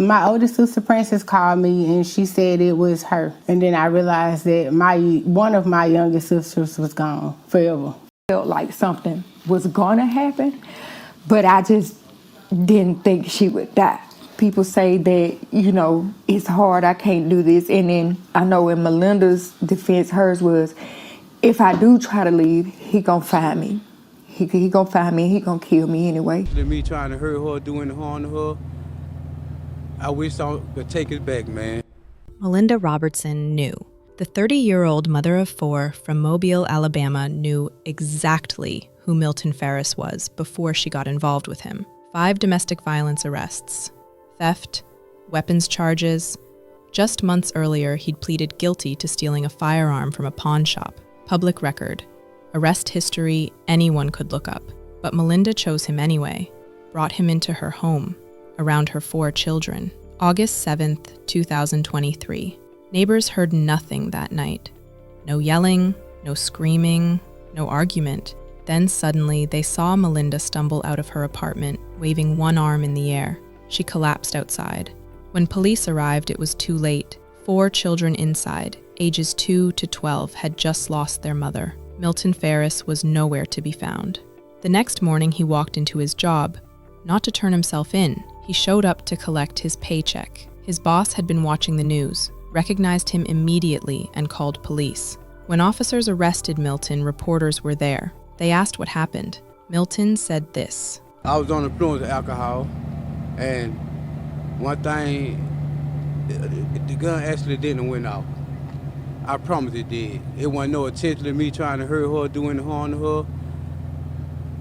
My oldest sister, Princess, called me and she said it was her. And then I realized that one of my youngest sisters was gone forever. Felt like something was gonna happen, but I just didn't think she would die. People say that, it's hard, I can't do this. And then I know in Malinda's defense, hers was, if I do try to leave, he gonna find me. He gonna find me, he gonna kill me anyway. Me trying to hurt her, doing harm to her, I wish I could take it back, man. Malinda Robertson knew. The 30-year-old mother of 4 from Mobile, Alabama knew exactly who Milton Ferris was before she got involved with him. 5 domestic violence arrests, theft, weapons charges. Just months earlier, he'd pleaded guilty to stealing a firearm from a pawn shop. Public record. Arrest history anyone could look up. But Malinda chose him anyway, brought him into her home, around her 4 children. August 7th, 2023. Neighbors heard nothing that night. No yelling, no screaming, no argument. Then suddenly, they saw Malinda stumble out of her apartment, waving one arm in the air. She collapsed outside. When police arrived, it was too late. 4 children inside, ages 2 to 12, had just lost their mother. Milton Ferris was nowhere to be found. The next morning, he walked into his job, not to turn himself in. He showed up to collect his paycheck. His boss had been watching the news, recognized him immediately, and called police. When officers arrested Milton, reporters were there. They asked what happened. Milton said this. I was on the influence of alcohol, and one thing, the gun actually didn't went off. I promise it did. It wasn't no attention to me trying to hurt her, doing harm to her.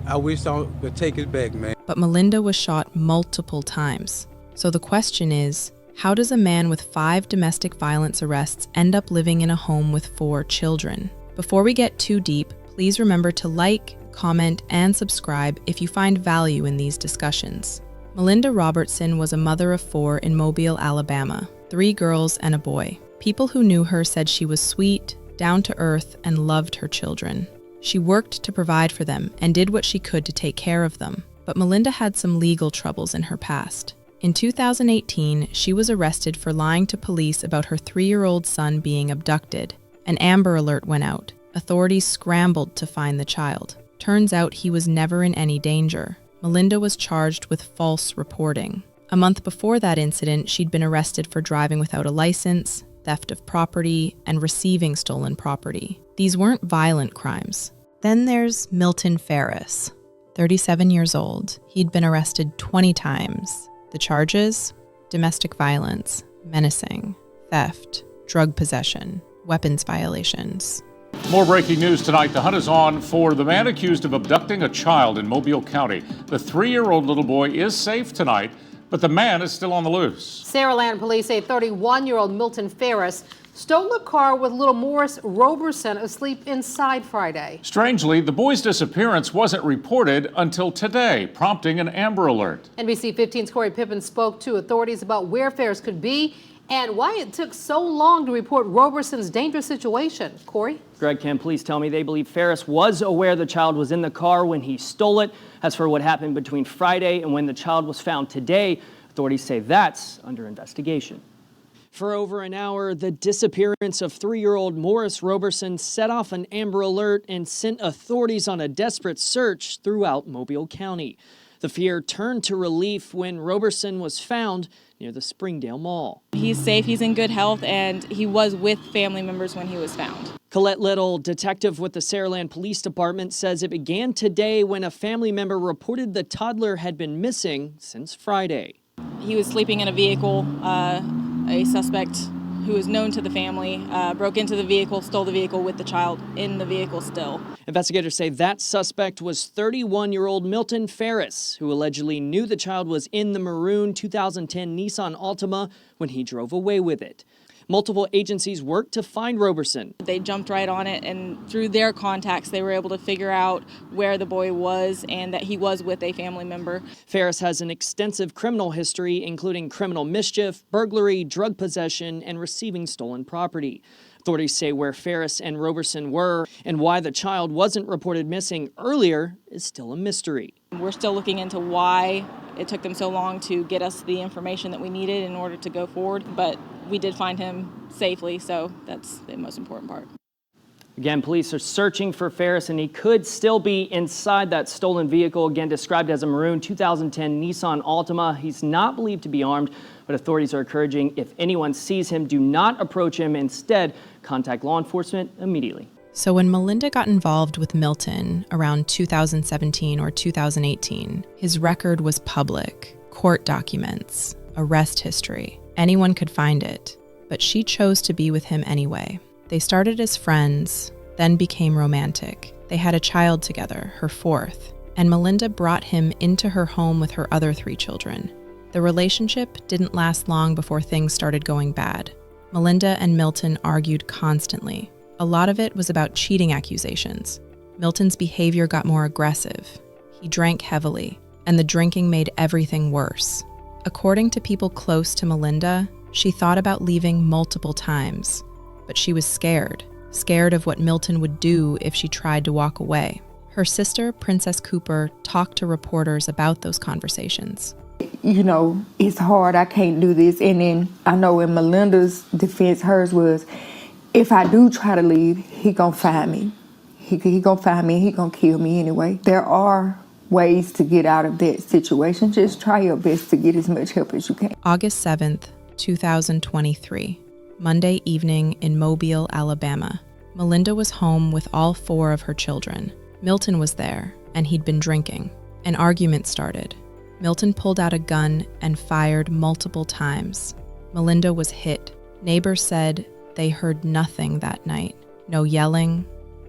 I wish I could take it back, man. But Malinda was shot multiple times. So the question is, how does a man with 5 domestic violence arrests end up living in a home with 4 children? Before we get too deep, please remember to like, comment, and subscribe if you find value in these discussions. Malinda Robertson was a mother of 4 in Mobile, Alabama, 3 girls and a boy. People who knew her said she was sweet, down to earth, and loved her children. She worked to provide for them and did what she could to take care of them. But Malinda had some legal troubles in her past. In 2018, she was arrested for lying to police about her 3-year-old son being abducted. An Amber Alert went out. Authorities scrambled to find the child. Turns out he was never in any danger. Malinda was charged with false reporting. A month before that incident, she'd been arrested for driving without a license, theft of property, and receiving stolen property. These weren't violent crimes. Then there's Milton Ferris, 37 years old. He'd been arrested 20 times. The charges? Domestic violence, menacing, theft, drug possession, weapons violations. More breaking news tonight. The hunt is on for the man accused of abducting a child in Mobile County. The 3-year-old little boy is safe tonight, but the man is still on the loose. Saraland police say 31-year-old Milton Ferris stole a car with little Morris Robertson asleep inside Friday. Strangely, the boy's disappearance wasn't reported until today, prompting an Amber Alert. NBC 15's Corey Pippen spoke to authorities about where Ferris could be and why it took so long to report Robertson's dangerous situation. Corey? Greg, can please tell me they believe Ferris was aware the child was in the car when he stole it. As for what happened between Friday and when the child was found today, authorities say that's under investigation. For over an hour, the disappearance of 3-year-old Morris Robertson set off an Amber Alert and sent authorities on a desperate search throughout Mobile County. The fear turned to relief when Robertson was found near the Springdale Mall. He's safe, he's in good health, and he was with family members when he was found. Colette Little, detective with the Saraland Police Department, says it began today when a family member reported the toddler had been missing since Friday. He was sleeping in a vehicle. A suspect who is known to the family broke into the vehicle, stole the vehicle with the child in the vehicle still. Investigators say that suspect was 31-year-old Milton Ferris, who allegedly knew the child was in the maroon 2010 Nissan Altima when he drove away with it. Multiple agencies worked to find Robertson. They jumped right on it, and through their contacts, they were able to figure out where the boy was and that he was with a family member. Ferris has an extensive criminal history, including criminal mischief, burglary, drug possession, and receiving stolen property. Authorities say where Ferris and Robertson were and why the child wasn't reported missing earlier is still a mystery. We're still looking into why it took them so long to get us the information that we needed in order to go forward. But we did find him safely, so that's the most important part. Again, police are searching for Ferris, and he could still be inside that stolen vehicle, again described as a maroon 2010 Nissan Altima. He's not believed to be armed, but authorities are encouraging if anyone sees him, do not approach him. Instead, contact law enforcement immediately. So when Malinda got involved with Milton around 2017 or 2018, his record was public, court documents, arrest history. Anyone could find it, but she chose to be with him anyway. They started as friends, then became romantic. They had a child together, her fourth, and Malinda brought him into her home with her other 3 children. The relationship didn't last long before things started going bad. Malinda and Milton argued constantly. A lot of it was about cheating accusations. Milton's behavior got more aggressive. He drank heavily, and the drinking made everything worse. According to people close to Malinda, she thought about leaving multiple times, but she was scared of what Milton would do if she tried to walk away. Her sister, Princess Cooper, talked to reporters about those conversations. You know, it's hard, I can't do this. And then I know in Melinda's defense, hers was, if I do try to leave, he gonna find me. He gonna find me, he gonna kill me anyway. There are ways to get out of that situation. Just try your best to get as much help as you can. August 7th, 2023, Monday evening in Mobile, Alabama. Malinda was home with all 4 of her children. Milton was there, and he'd been drinking. An argument started. Milton pulled out a gun and fired multiple times. Malinda was hit. Neighbors said they heard nothing that night. No yelling,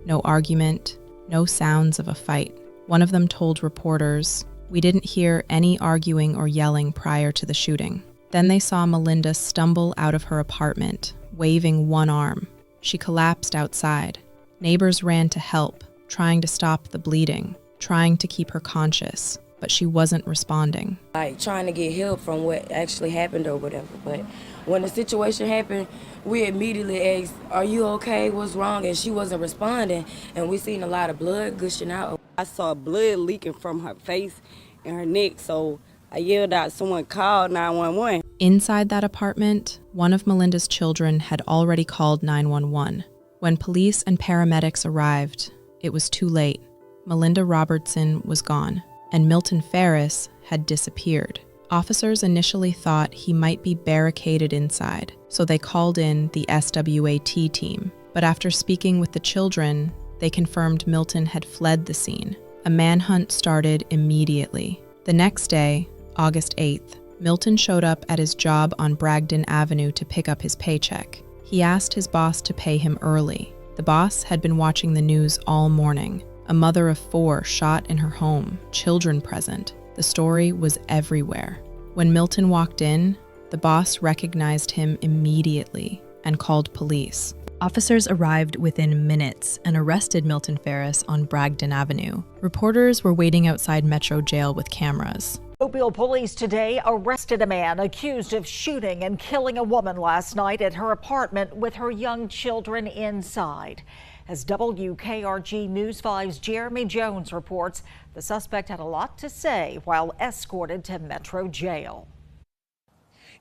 no argument, no sounds of a fight. One of them told reporters, "We didn't hear any arguing or yelling prior to the shooting." Then they saw Malinda stumble out of her apartment, waving one arm. She collapsed outside. Neighbors ran to help, trying to stop the bleeding, trying to keep her conscious, but she wasn't responding. Like trying to get help from what actually happened or whatever. But when the situation happened, we immediately asked, "Are you okay? What's wrong?" And she wasn't responding, and we seen a lot of blood gushing out. I saw blood leaking from her face and her neck, so I yelled out, "Someone called 911." Inside that apartment, one of Malinda's children had already called 911. When police and paramedics arrived, it was too late. Malinda Robertson was gone, and Milton Ferris had disappeared. Officers initially thought he might be barricaded inside, so they called in the SWAT team. But after speaking with the children, they confirmed Milton had fled the scene. A manhunt started immediately. The next day, August 8th, Milton showed up at his job on Bragdon Avenue to pick up his paycheck. He asked his boss to pay him early. The boss had been watching the news all morning. A mother of 4 shot in her home, children present. The story was everywhere. When Milton walked in, the boss recognized him immediately and called police. Officers arrived within minutes and arrested Milton Ferris on Bragdon Avenue. Reporters were waiting outside Metro Jail with cameras. Mobile police today arrested a man accused of shooting and killing a woman last night at her apartment with her young children inside. As WKRG News 5's Jeremy Jones reports, the suspect had a lot to say while escorted to Metro Jail.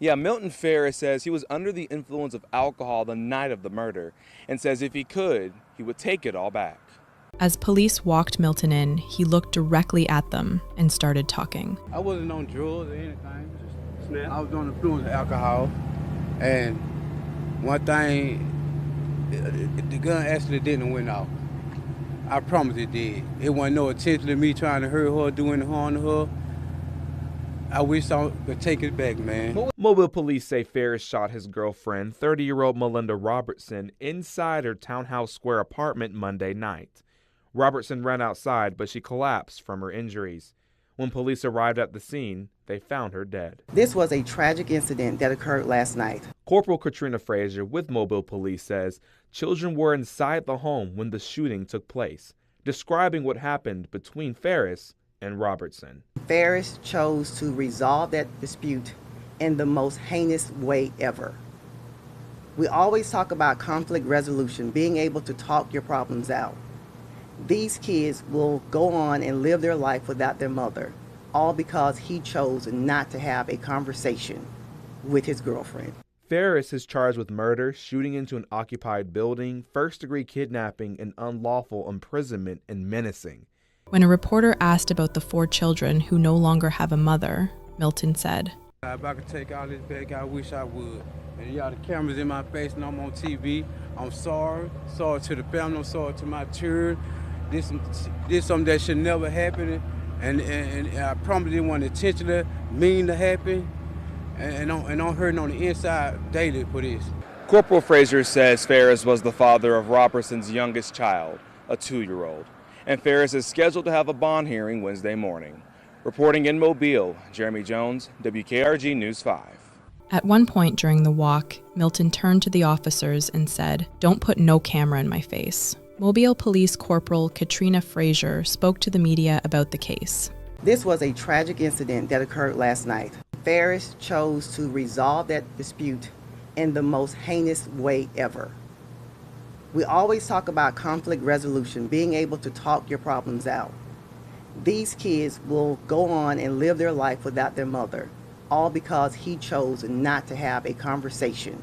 Yeah, Milton Ferris says he was under the influence of alcohol the night of the murder and says if he could, he would take it all back. As police walked Milton in, he looked directly at them and started talking. I wasn't on drugs or anything. I was on the influence of alcohol. And one thing, the gun actually didn't went off. I promise it did. It wasn't no intention to me trying to hurt her, doing harm to her. I wish I could take it back, man. Mobile police say Ferris shot his girlfriend, 30-year-old Malinda Robertson, inside her Townhouse Square apartment Monday night. Robertson ran outside, but she collapsed from her injuries. When police arrived at the scene, they found her dead. This was a tragic incident that occurred last night. Corporal Katrina Frazier with Mobile Police says children were inside the home when the shooting took place, describing what happened between Ferris and Robertson. Ferris chose to resolve that dispute in the most heinous way ever. We always talk about conflict resolution, being able to talk your problems out. These kids will go on and live their life without their mother. all because he chose not to have a conversation with his girlfriend. Ferris is charged with murder, shooting into an occupied building, first-degree kidnapping, and unlawful imprisonment and menacing. When a reporter asked about the 4 children who no longer have a mother, Milton said, If I could take all this back, I wish I would. And y'all, the camera's in my face and I'm on TV. I'm sorry. Sorry to the family. I'm sorry to my children. This something that should never happen. And I probably didn't want intentionally mean to happen. And I'm hurting on the inside daily for this. Corporal Frazier says Ferris was the father of Robertson's youngest child, a 2-year-old. And Ferris is scheduled to have a bond hearing Wednesday morning. Reporting in Mobile, Jeremy Jones, WKRG News 5. At one point during the walk, Milton turned to the officers and said, "Don't put no camera in my face." Mobile Police Corporal Katrina Frazier spoke to the media about the case. This was a tragic incident that occurred last night. Ferris chose to resolve that dispute in the most heinous way ever. We always talk about conflict resolution, being able to talk your problems out. These kids will go on and live their life without their mother, all because he chose not to have a conversation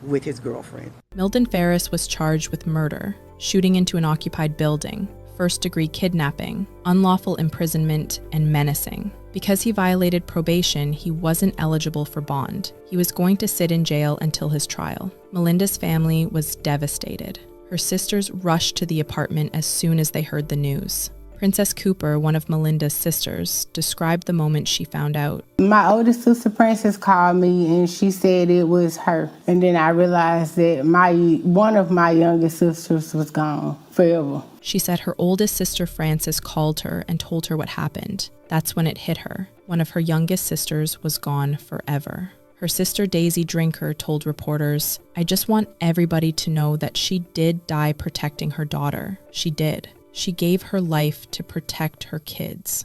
with his girlfriend. Milton Ferris was charged with murder, shooting into an occupied building, first-degree kidnapping, unlawful imprisonment, and menacing. Because he violated probation, he wasn't eligible for bond. He was going to sit in jail until his trial. Malinda's family was devastated. Her sisters rushed to the apartment as soon as they heard the news. Princess Cooper, one of Malinda's sisters, described the moment she found out. My oldest sister, Princess, called me and she said it was her. And then I realized that one of my youngest sisters was gone forever. She said her oldest sister, Frances, called her and told her what happened. That's when it hit her. One of her youngest sisters was gone forever. Her sister, Daisy Drinker, told reporters, "I just want everybody to know that she did die protecting her daughter. She did. She gave her life to protect her kids."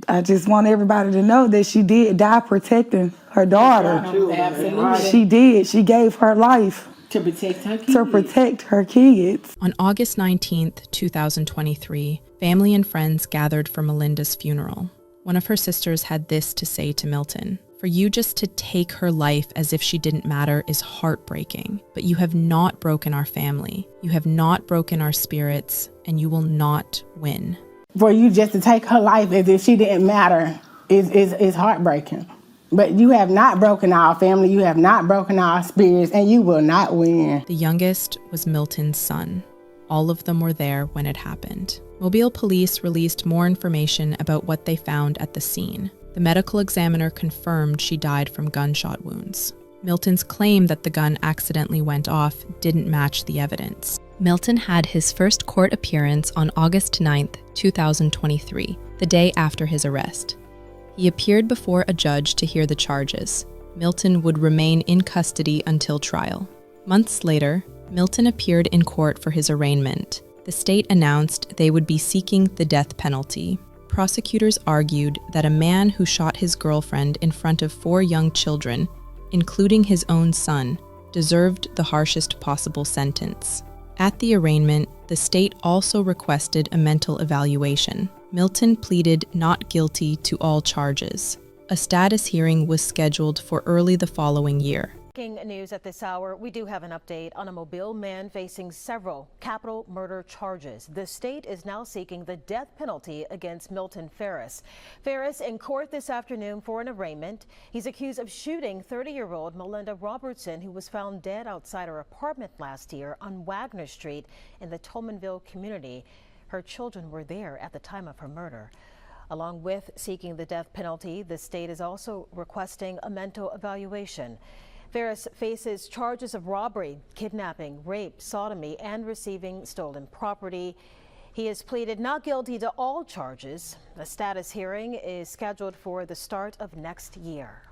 I just want everybody to know that she did die protecting her daughter. Absolutely. She did. She gave her life To protect her kids. to protect her kids. On August 19th, 2023, family and friends gathered for Malinda's funeral. One of her sisters had this to say to Milton: "For you just to take her life as if she didn't matter is heartbreaking, but you have not broken our family. You have not broken our spirits, and you will not win." For you just to take her life as if she didn't matter is heartbreaking. But you have not broken our family, you have not broken our spirits, and you will not win. The youngest was Milton's son. All of them were there when it happened. Mobile police released more information about what they found at the scene. The medical examiner confirmed she died from gunshot wounds. Milton's claim that the gun accidentally went off didn't match the evidence. Milton had his first court appearance on August 9th, 2023, the day after his arrest. He appeared before a judge to hear the charges. Milton would remain in custody until trial. Months later, Milton appeared in court for his arraignment. The state announced they would be seeking the death penalty. Prosecutors argued that a man who shot his girlfriend in front of 4 young children, including his own son, deserved the harshest possible sentence. At the arraignment, the state also requested a mental evaluation. Milton pleaded not guilty to all charges. A status hearing was scheduled for early the following year. Breaking news at this hour, we do have an update on a Mobile man facing several capital murder charges. The state is now seeking the death penalty against Milton Ferris. Ferris in court this afternoon for an arraignment. He's accused of shooting 30-year-old Malinda Robertson, who was found dead outside her apartment last year on Wagner Street in the Tolmanville community. Her children were there at the time of her murder. Along with seeking the death penalty, the state is also requesting a mental evaluation. Ferris faces charges of robbery, kidnapping, rape, sodomy, and receiving stolen property. He has pleaded not guilty to all charges. A status hearing is scheduled for the start of next year.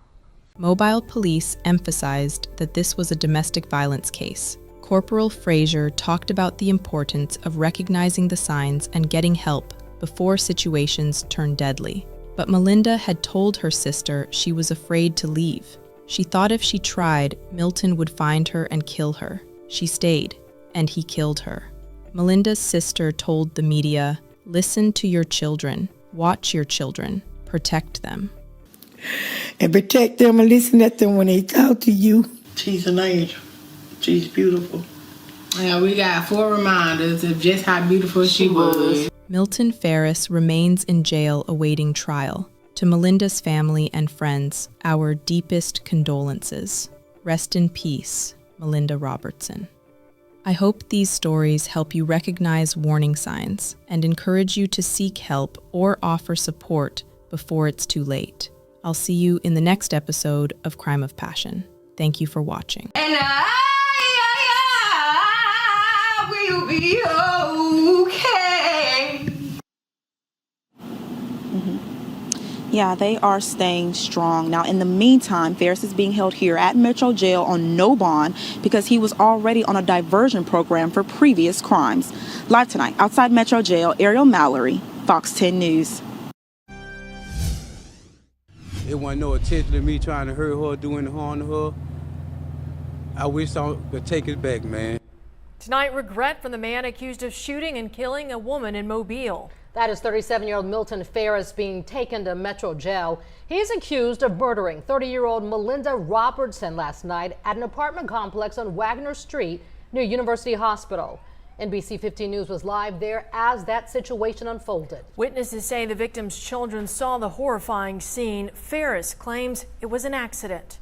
Mobile police emphasized that this was a domestic violence case. Corporal Frazier talked about the importance of recognizing the signs and getting help before situations turn deadly. But Malinda had told her sister she was afraid to leave. She thought if she tried, Milton would find her and kill her. She stayed, and he killed her. Malinda's sister told the media, "Listen to your children, watch your children, protect them. And protect them and listen at them when they talk to you. She's an angel. She's beautiful. Yeah, we got 4 reminders of just how beautiful she was. Milton Ferris remains in jail awaiting trial. To Malinda's family and friends, our deepest condolences. Rest in peace, Malinda Robertson. I hope these stories help you recognize warning signs and encourage you to seek help or offer support before it's too late. I'll see you in the next episode of Crime of Passion. Thank you for watching. And I will be okay. Yeah, they are staying strong. Now, in the meantime, Ferris is being held here at Metro Jail on no bond because he was already on a diversion program for previous crimes. Live tonight, outside Metro Jail, Ariel Mallory, Fox 10 News. It wasn't no attention to me trying to hurt her, doing harm to her. I wish I could take it back, man. Tonight, regret from the man accused of shooting and killing a woman in Mobile. That is 37-year-old Milton Ferris being taken to Metro Jail. He is accused of murdering 30-year-old Malinda Robertson last night at an apartment complex on Wagner Street near University Hospital. NBC 15 News was live there as that situation unfolded. Witnesses say the victim's children saw the horrifying scene. Ferris claims it was an accident.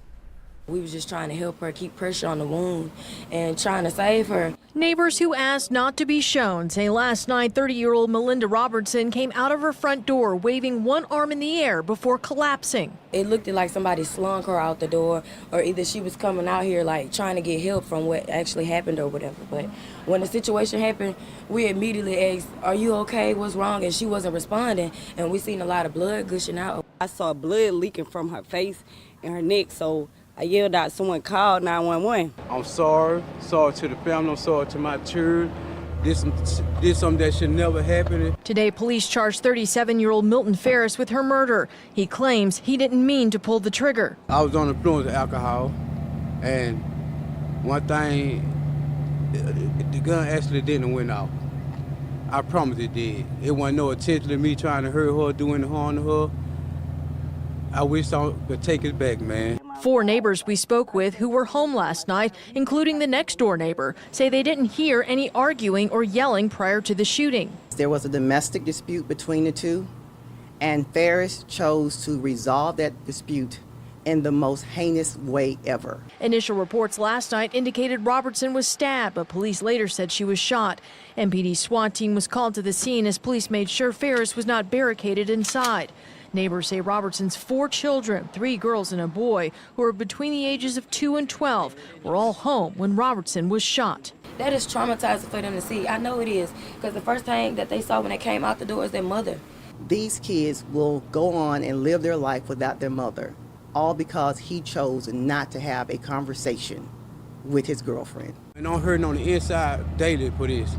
We was just trying to help her, keep pressure on the wound and trying to save her. Neighbors who asked not to be shown say last night 30-year-old Malinda Robertson came out of her front door waving one arm in the air before collapsing. It looked like somebody slung her out the door, or either she was coming out here like trying to get help from what actually happened or whatever. But when the situation happened, we immediately asked, "Are you okay? What's wrong?" And she wasn't responding, and we seen a lot of blood gushing out. I saw blood leaking from her face and her neck, so I yelled out, someone called 911. I'm sorry. Sorry to the family. I'm sorry to my children. Did something that should never happen. Today, police charged 37-year-old Milton Ferris with her murder. He claims he didn't mean to pull the trigger. I was on the influence of alcohol, and one thing, the gun actually didn't went off. I promise it did. It wasn't no attention to me trying to hurt her, doing harm to her. I wish I could take it back, man. 4 neighbors we spoke with who were home last night, including the next door neighbor, say they didn't hear any arguing or yelling prior to the shooting. There was a domestic dispute between the two, and Ferris chose to resolve that dispute in the most heinous way ever. Initial reports last night indicated Robertson was stabbed, but police later said she was shot. MPD SWAT team was called to the scene as police made sure Ferris was not barricaded inside. Neighbors say Robertson's 4 children, 3 girls and a boy, who are between the ages of 2 and 12, were all home when Robertson was shot. That is traumatizing for them to see. I know it is, because the first thing that they saw when they came out the door is their mother. These kids will go on and live their life without their mother, all because he chose not to have a conversation with his girlfriend. And I'm hurting on the inside daily for this.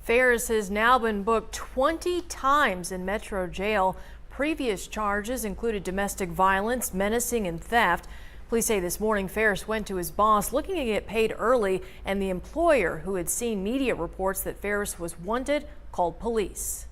Ferris has now been booked 20 times in Metro Jail. Previous charges included domestic violence, menacing, and theft. Police say this morning Ferris went to his boss looking to get paid early, and the employer, who had seen media reports that Ferris was wanted, called police.